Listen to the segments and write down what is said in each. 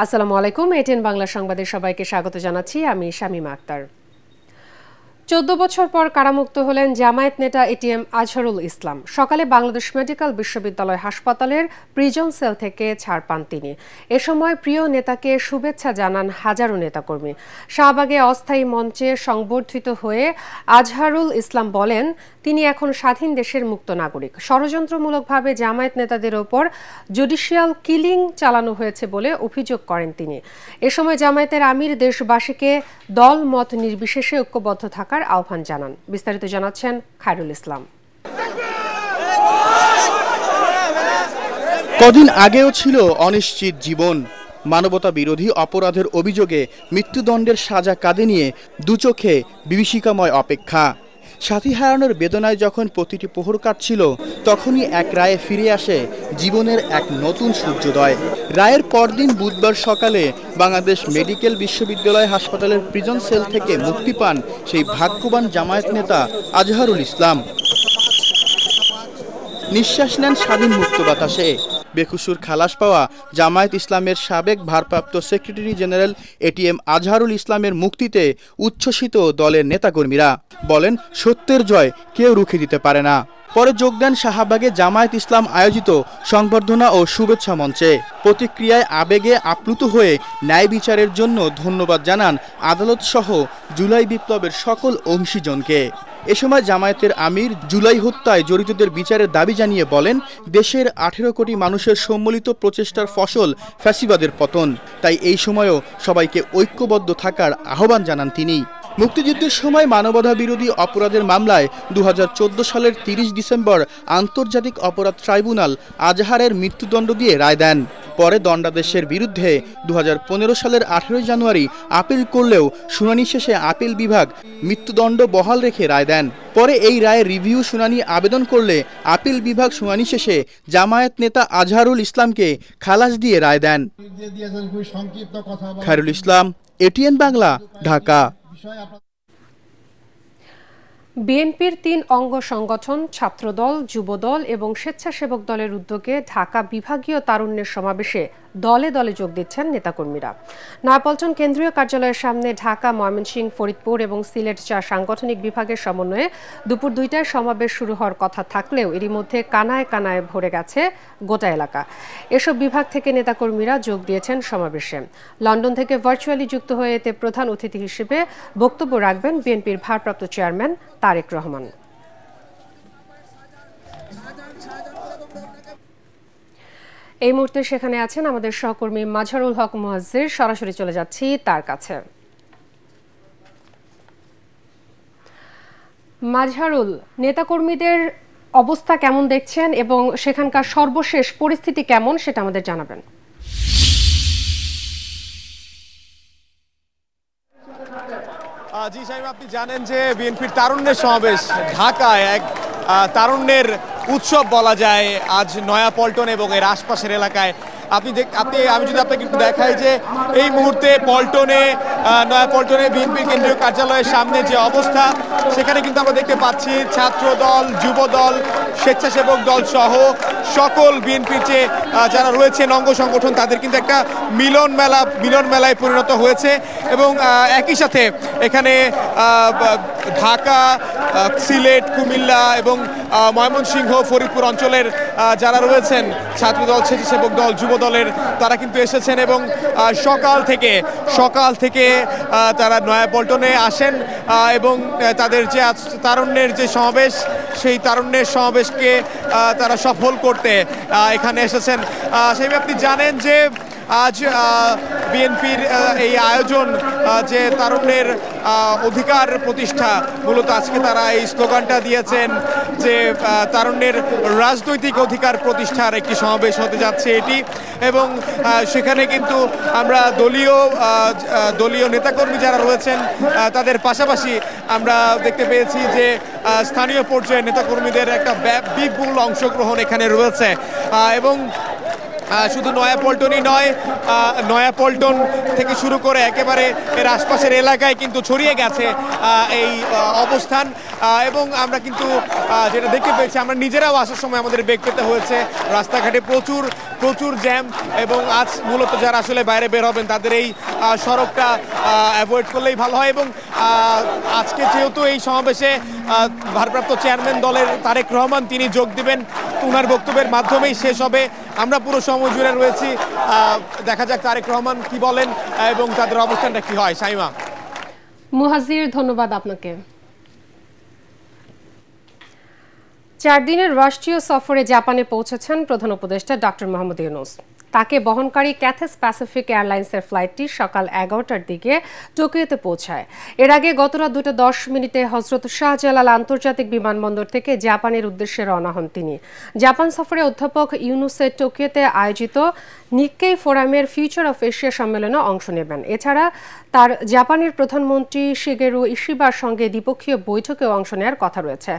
আসসালামু আলাইকুম। এটিএন বাংলা সংবাদে সবাইকে স্বাগত জানাচ্ছি। আমি শামীমা আক্তার। 14 বছর পর কারামুক্ত হলেন জামায়াত নেতা এটিএম আজহারুল ইসলাম। সকালে বাংলাদেশ মেডিকেল বিশ্ববিদ্যালয় হাসপাতালের প্রিজন সেল থেকে ছাড় পান তিনি। এ সময় প্রিয় নেতাকে শুভেচ্ছা জানান হাজারো নেতাকর্মী। শাহবাগে অস্থায়ী মঞ্চে সংবর্ধিত হয়ে আজহারুল ইসলাম বলেন, তিনি এখন স্বাধীন দেশের মুক্ত নাগরিক। ষড়যন্ত্রমূলকভাবে জামায়াত নেতাদের ওপর জুডিশিয়াল কিলিং চালানো হয়েছে বলে অভিযোগ করেন তিনি। এ সময় জামায়াতের আমির দেশবাসীকে দল মত নির্বিশেষে ঐক্যবদ্ধ থাকার আহ্বান জানান। বিস্তারিত জানাচ্ছেন খায়রুল ইসলাম। কদিন আগেও ছিল অনিশ্চিত জীবন। মানবতা বিরোধী অপরাধের অভিযোগে মৃত্যুদণ্ডের সাজা কাঁধে নিয়ে দুচোখে বিভীষিকাময় অপেক্ষা। সাথী হারানোর বেদনায় যখন প্রতিটি প্রহর কাটছিল, তখনই এক রায়ে ফিরে আসে জীবনের এক নতুন সূর্যোদয়। রায়ের পরদিন বুধবার সকালে বাংলাদেশ মেডিকেল বিশ্ববিদ্যালয় হাসপাতালের প্রিজন সেল থেকে মুক্তি পান সেই ভাগ্যবান জামায়াত নেতা আজহারুল ইসলাম। নিঃশ্বাস নেন স্বাধীন মুক্ত বাতাসে। বেকসুর খালাস পাওয়া জামায়াত ইসলামের সাবেক ভারপ্রাপ্ত সেক্রেটারি জেনারেল এটিএম আজহারুল ইসলামের মুক্তিতে উচ্ছ্বসিত দলের নেতাকর্মীরা। বলেন, সত্যের জয় কেউ রুখে দিতে পারে না। পরে যোগ দেন শাহবাগে জামায়াত ইসলাম আয়োজিত সংবর্ধনা ও শুভেচ্ছা মঞ্চে। প্রতিক্রিয়ায় আবেগে আপ্লুত হয়ে ন্যায় বিচারের জন্য ধন্যবাদ জানান আদালত সহ জুলাই বিপ্লবের সকল অংশীজনকে। এ সময় জামায়াতের আমির জুলাই হত্যায় জড়িতদের বিচারের দাবি জানিয়ে বলেন, দেশের 18 কোটি মানুষের সম্মিলিত প্রচেষ্টার ফসল ফ্যাসিবাদের পতন। তাই এই সময়ও সবাইকে ঐক্যবদ্ধ থাকার আহ্বান জানান তিনি। মুক্তিযুদ্ধের সময় মানবতা বিরোধী অপরাধের মামলায় 2014 সালের 30 ডিসেম্বর আন্তর্জাতিক অপরাধ ট্রাইব্যুনাল আজহারের মৃত্যুদণ্ড দিয়ে রায় দেন। পরে দণ্ডাদেশের বিরুদ্ধে 2015 সালের 18 জানুয়ারি আপিল করলেও শুনানি শেষে আপিল বিভাগ মৃত্যুদণ্ড বহাল রেখে রায় দেন। পরে এই রায়ের রিভিউ শুনানি আবেদন করলে আপিল বিভাগ শুনানি শেষে জামায়াত নেতা আজহারুল ইসলামকে খালাস দিয়ে রায় দেন। খায়রুল ইসলাম, এটিএন বাংলা, ঢাকা। বিএনপির 3 অঙ্গ সংগঠন ছাত্রদল, যুবদল এবং স্বেচ্ছাসেবক দলের উদ্যোগে ঢাকা বিভাগীয় তারুণ্যের সমাবেশে দলে দলে যোগ দিচ্ছেন নেতাকর্মীরা। নয়াপল্টন কেন্দ্রীয় কার্যালয়ের সামনে ঢাকা, ময়মনসিংহ, ফরিদপুর এবং সিলেট 4 সাংগঠনিক বিভাগের সমন্বয়ে দুপুর 2টায় সমাবেশ শুরু হওয়ার কথা থাকলেও এরই মধ্যে কানায় কানায় ভরে গেছে গোটা এলাকা। এসব বিভাগ থেকে নেতাকর্মীরা যোগ দিয়েছেন সমাবেশে। লন্ডন থেকে ভার্চুয়ালি যুক্ত হয়ে এতে প্রধান অতিথি হিসেবে বক্তব্য রাখবেন বিএনপির ভারপ্রাপ্ত চেয়ারম্যান তারেক রহমান। এই মুহূর্তে সেখানে আছেন আমাদের সহকর্মী মাজহারুল হক মুয়াজ্জির। সরাসরি চলে যাচ্ছি তার কাছে। মাজহারুল, নেতাকর্মীদের অবস্থা কেমন দেখছেন এবং সেখানকার সর্বশেষ পরিস্থিতি কেমন সেটা আমাদের জানাবেন। জি সাহেব, আপনি জানেন যে বিএনপির তারুণ্যের সমাবেশ ঢাকায় এক তারুণ্যের উৎসব বলা যায় আজ নয়াপল্টন এবং এর আশপাশের এলাকায়। আমি যদি আপনাকে একটু দেখাই যে এই মুহূর্তে নয়াপল্টনে বিএনপির কেন্দ্রীয় কার্যালয়ের সামনে যে অবস্থা, সেখানে কিন্তু আমরা দেখতে পাচ্ছি ছাত্রদল, যুবদল, স্বেচ্ছাসেবক দল সহ সকল বিএনপির যে যারা রয়েছেন অঙ্গ সংগঠন, তাদের কিন্তু একটা মিলন মেলায় পরিণত হয়েছে। এবং একই সাথে এখানে ঢাকা, সিলেট, কুমিল্লা এবং ময়মনসিংহ, ফরিদপুর অঞ্চলের যারা রয়েছেন ছাত্রদল, স্বেচ্ছাসেবক দল, যুবদলের, তারা কিন্তু এসেছেন এবং সকাল থেকে তারা নয়াপল্টনে আসেন এবং তাদের যে তারুণ্যের যে সমাবেশ, সেই তারুণ্যের সমাবেশকে তারা সফল করতে এখানে এসেছেন। সেই আপনি জানেন যে আজ বিএনপির এই আয়োজন যে তারুণ্যের অধিকার প্রতিষ্ঠা, মূলত আজকে তারা এই স্লোগানটা দিয়েছেন যে তারুণ্যের রাজনৈতিক অধিকার প্রতিষ্ঠার একটি সমাবেশ হতে যাচ্ছে এটি। এবং সেখানে কিন্তু আমরা দলীয় নেতাকর্মী যারা রয়েছেন তাদের পাশাপাশি আমরা দেখতে পেয়েছি যে স্থানীয় পর্যায়ে নেতাকর্মীদের একটা বিপুল অংশগ্রহণ এখানে রয়েছে। এবং শুধু নয়াপল্টনই নয়, নয়াপল্টন থেকে শুরু করে একেবারে এর আশপাশের এলাকায় কিন্তু ছড়িয়ে গেছে এই অবস্থান। এবং আমরা কিন্তু যেটা দেখতে পেয়েছি, আমরা নিজেরাও আসার সময় আমাদের বেগ পেতে হয়েছে। রাস্তাঘাটে প্রচুর জ্যাম, এবং আজ মূলত যারা আসলে বাইরে বের হবেন তাদের এই সড়কটা অ্যাভয়েড করলেই ভালো হয়। এবং আজকে যেহেতু এই সমাবেশে ভারপ্রাপ্ত চেয়ারম্যান দলের তারেক রহমান তিনি যোগ দিবেন, ওনার বক্তব্যের মাধ্যমেই শেষ হবে। আমরা পুরো সময় জুড়ে রয়েছি, দেখা যাক তারেক রহমান কি বলেন এবং তাদের অবস্থানটা কি হয়। শাইমা। মুহাজির, ধন্যবাদ আপনাকে। 4 দিনের রাষ্ট্রীয় সফরে জাপানে পৌঁছেছেন প্রধান উপদেষ্টা ডক্টর মোহাম্মদ ইউনূস। তাকে বহনকারী ক্যাথেস প্যাসিফিক এয়ারলাইন্সের ফ্লাইটটি সকাল 11টার দিকে টোকিওতে পৌঁছায়। এর আগে গত রাত 2:10 হজরত শাহজালাল আন্তর্জাতিক বিমানবন্দর থেকে জাপানের উদ্দেশ্যে রওনা হন তিনি। জাপান সফরে অধ্যাপক ইউনূসের টোকিওতে আয়োজিত নিক্কেই ফোরামের ফিউচার অফ এশিয়া সম্মেলনে অংশ নেবেন। এছাড়া তার জাপানের প্রধানমন্ত্রী শিগেরু ইশিবার সঙ্গে দ্বিপক্ষীয় বৈঠকেও অংশ নেওয়ার কথা রয়েছে।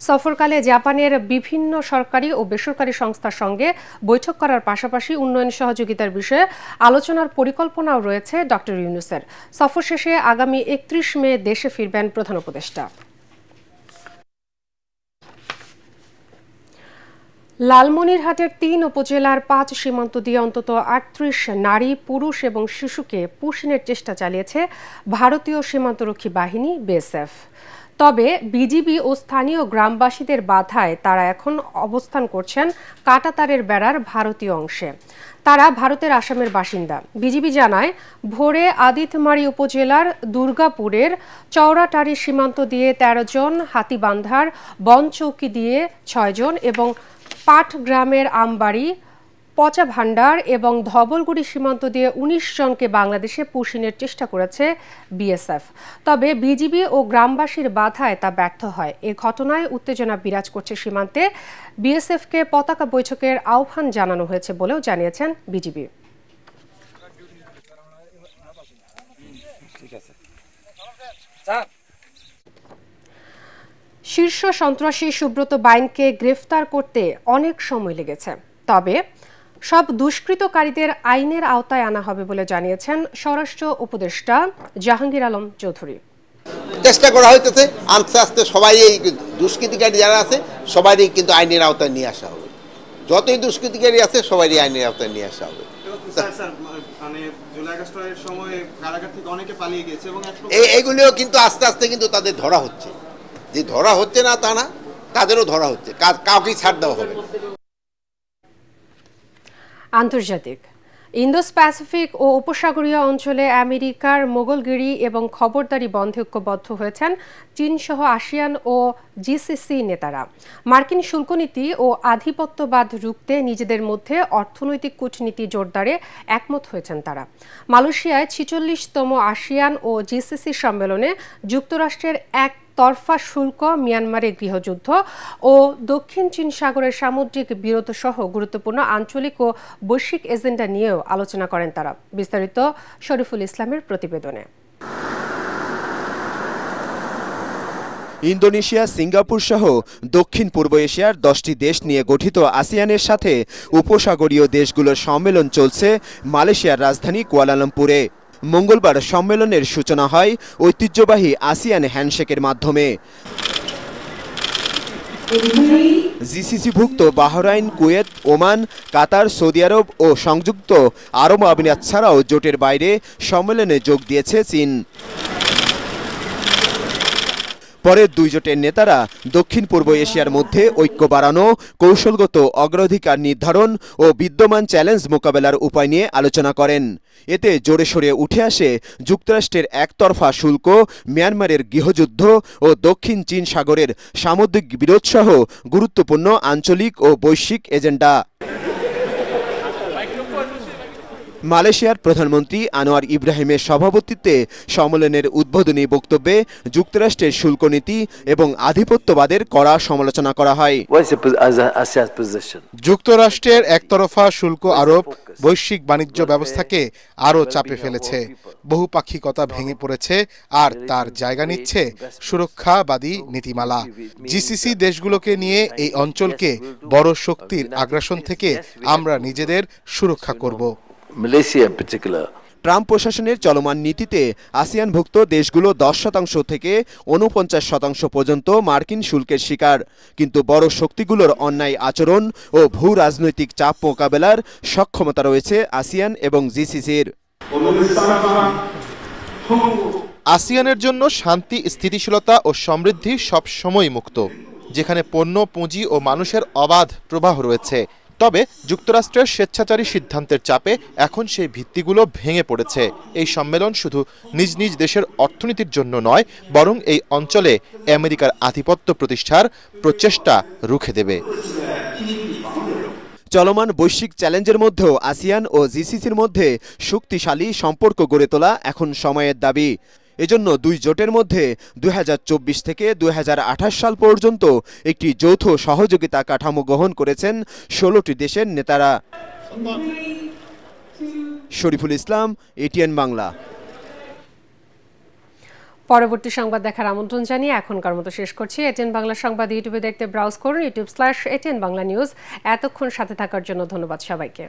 সফরকালে জাপানের বিভিন্ন সরকারি ও বেসরকারি সংস্থার সঙ্গে বৈঠক করার পাশাপাশি উন্নয়ন সহযোগিতার বিষয়ে আলোচনার পরিকল্পনাও রয়েছে ডক্টর ইউনূসের। সফর শেষে আগামী 31 মে দেশে ফিরবেন প্রধান উপদেষ্টা। লালমনিরহাটের 3 উপজেলার 5 সীমান্ত দিয়ে অন্তত 38 নারী, পুরুষ এবং শিশুকে পুষিনের চেষ্টা চালিয়েছে ভারতীয় সীমান্তরক্ষী বাহিনী বিএসএফ। তবে বিজিবি ও স্থানীয় গ্রামবাসীদের বাধায় তারা এখন অবস্থান করছেন কাঁটাতারের বেড়ার ভারতীয় অংশে। তারা ভারতের আসামের বাসিন্দা। বিজিবি জানায়, ভোরে আদিতমারি উপজেলার দুর্গাপুরের চৌরাটারি সীমান্ত দিয়ে 13 জন, হাতিবান্ধার বনচৌকি দিয়ে 6 জন এবং পাটগ্রামের আমবাড়ি, পচা ভান্ডার এবং ধবলগুড়ি সীমান্ত দিয়ে 19 জনকে বাংলাদেশে পুষিনের চেষ্টা করেছে বিএসএফ। তবে বিজিবি ও গ্রামবাসীর বাধায় তা ব্যর্থ হয়। এ ঘটনায় উত্তেজনা বিরাজ করছে সীমান্তে। বিএসএফকে পতাকা বৈঠকের আহ্বান জানানো হয়েছে বলেও জানিয়েছেন বিজিবি। শীর্ষ সন্ত্রাসী সুব্রত বাইনকে গ্রেফতার করতে অনেক সময় লেগেছে, তবে সব দুষ্কৃতকারীদের আইনের আওতায় আনা হবে বলে জানিয়েছেন স্বরাষ্ট্র উপদেষ্টা জাহাঙ্গীর আলম চৌধুরী। চেষ্টা করা হইতেছে আস্তে আস্তে সবাই এই দুষ্কৃতিকারী যারা আছে সবারই কিন্তু আইনের আওতায় নিয়ে আসা হবে। যতই দুষ্কৃতিকারী আছে সবারই আইনের আওতায় নিয়ে আসা হবে। এইগুলিও কিন্তু আস্তে আস্তে কিন্তু তাদের ধরা হচ্ছে, যে ধরা হচ্ছে না তা না, তাদেরও ধরা হচ্ছে, কাউকেই ছাড় দেওয়া হবে। আন্তর্জাতিক ইন্দো প্যাসিফিক ও উপসাগরীয় অঞ্চলে আমেরিকার মোগলগিরি এবং খবরদারি বন্ধে ঐক্যবদ্ধ হয়েছেন চীনসহ আসিয়ান ও জিসিসি নেতারা। মার্কিন শুল্কনীতি ও আধিপত্যবাদ রুখতে নিজেদের মধ্যে অর্থনৈতিক কূটনীতি জোরদারে একমত হয়েছেন তারা। মালয়েশিয়ায় 46তম আসিয়ান ও জিসিসি সম্মেলনে যুক্তরাষ্ট্রের একতরফা শুল্ক, মিয়ানমারের গৃহযুদ্ধ ও দক্ষিণ চীন সাগরের সামুদ্রিক বিরোধ সহ গুরুত্বপূর্ণ আঞ্চলিক ও বৈশ্বিক এজেন্ডা নিয়েও আলোচনা করেন তারা। বিস্তারিত শরীফুল ইসলামের প্রতিবেদনে। ইন্দোনেশিয়া, সিঙ্গাপুর সহ দক্ষিণ পূর্ব এশিয়ার 10টি দেশ নিয়ে গঠিত আসিয়ানের সাথে উপসাগরীয় দেশগুলোর সম্মেলন চলছে মালয়েশিয়ার রাজধানী কুয়ালালামপুরে। মঙ্গলবার সম্মেলনের সূচনা হয় ঐতিহ্যবাহী আসিয়ান হ্যান্ডশেকের মাধ্যমে। জিসিসিভুক্ত বাহরাইন, কুয়েত, ওমান, কাতার, সৌদি আরব ও সংযুক্ত আরব আমিরাত ছাড়াও জোটের বাইরে সম্মেলনে যোগ দিয়েছে চীন। পরে দুই জোটের নেতারা দক্ষিণ পূর্ব এশিয়ার মধ্যে ঐক্য বাড়ানো, কৌশলগত অগ্রাধিকার নির্ধারণ ও বিদ্যমান চ্যালেঞ্জ মোকাবেলার উপায় নিয়ে আলোচনা করেন। এতে জোরে সোরে উঠে আসে যুক্তরাষ্ট্রের একতরফা শুল্ক, মিয়ানমারের গৃহযুদ্ধ ও দক্ষিণ চীন সাগরের সামুদ্রিক বিরোধ সহ গুরুত্বপূর্ণ আঞ্চলিক ও বৈশ্বিক এজেন্ডা। মালয়েশিয়ার প্রধানমন্ত্রী আনোয়ার ইব্রাহিমের সভাপতিত্বে সম্মেলনের উদ্বোধনী বক্তব্যে যুক্তরাষ্ট্রের শুল্ক নীতি এবং আধিপত্যবাদের কড়া সমালোচনা করা হয়। যুক্তরাষ্ট্রের একতরফা শুল্ক আরোপ বৈশ্বিক বাণিজ্য ব্যবস্থাকে আরও চাপে ফেলেছে, বহুপাক্ষিকতা ভেঙে পড়েছে আর তার জায়গা নিচ্ছে সুরক্ষাবাদী নীতিমালা। জিসিসি দেশগুলোকে নিয়ে এই অঞ্চলকে বড় শক্তির আগ্রাসন থেকে আমরা নিজেদের সুরক্ষা করব। ট্রাম্প প্রশাসনের চলমান নীতিতে আসিয়ানভুক্ত দেশগুলো 10% থেকে 49% পর্যন্ত মার্কিন শুল্কের শিকার, কিন্তু বড় শক্তিগুলোর অন্যায় আচরণ ও ভূ রাজনৈতিক চাপ মোকাবেলার সক্ষমতা রয়েছে আসিয়ান এবং জিসিসির। আসিয়ানের জন্য শান্তি, স্থিতিশীলতা ও সমৃদ্ধি সব সময় মুক্ত, যেখানে পণ্য, পুঁজি ও মানুষের অবাধ প্রবাহ রয়েছে। তবে যুক্তরাষ্ট্রের স্বেচ্ছাচারী সিদ্ধান্তের চাপে এখন সেই ভিত্তিগুলো ভেঙে পড়েছে। এই সম্মেলন শুধু নিজ নিজ দেশের অর্থনীতির জন্য নয়, বরং এই অঞ্চলে আমেরিকার আধিপত্য প্রতিষ্ঠার প্রচেষ্টা রুখে দেবে। চলমান বৈশ্বিক চ্যালেঞ্জের মধ্যেও আসিয়ান ও জিসিসির মধ্যে শক্তিশালী সম্পর্ক গড়ে তোলা এখন সময়ের দাবি। এজন্য দুই জোটের মধ্যে 2024 থেকে 2028 সাল পর্যন্ত একটি যৌথ সহযোগিতা কাঠামো গ্রহণ করেছেন 16টি দেশের নেতারা। শরীফুল ইসলাম, এটিএন বাংলা। পরবর্তী সংবাদ দেখার আমন্ত্রণ জানিয়ে এখনকার মতো শেষ করছি। এটিএন বাংলা সংবাদ ইউটিউবে দেখতে ব্রাউজ করুন youtube/ATN বাংলা নিউজ। এতক্ষণ সাথে থাকার জন্য ধন্যবাদ সবাইকে।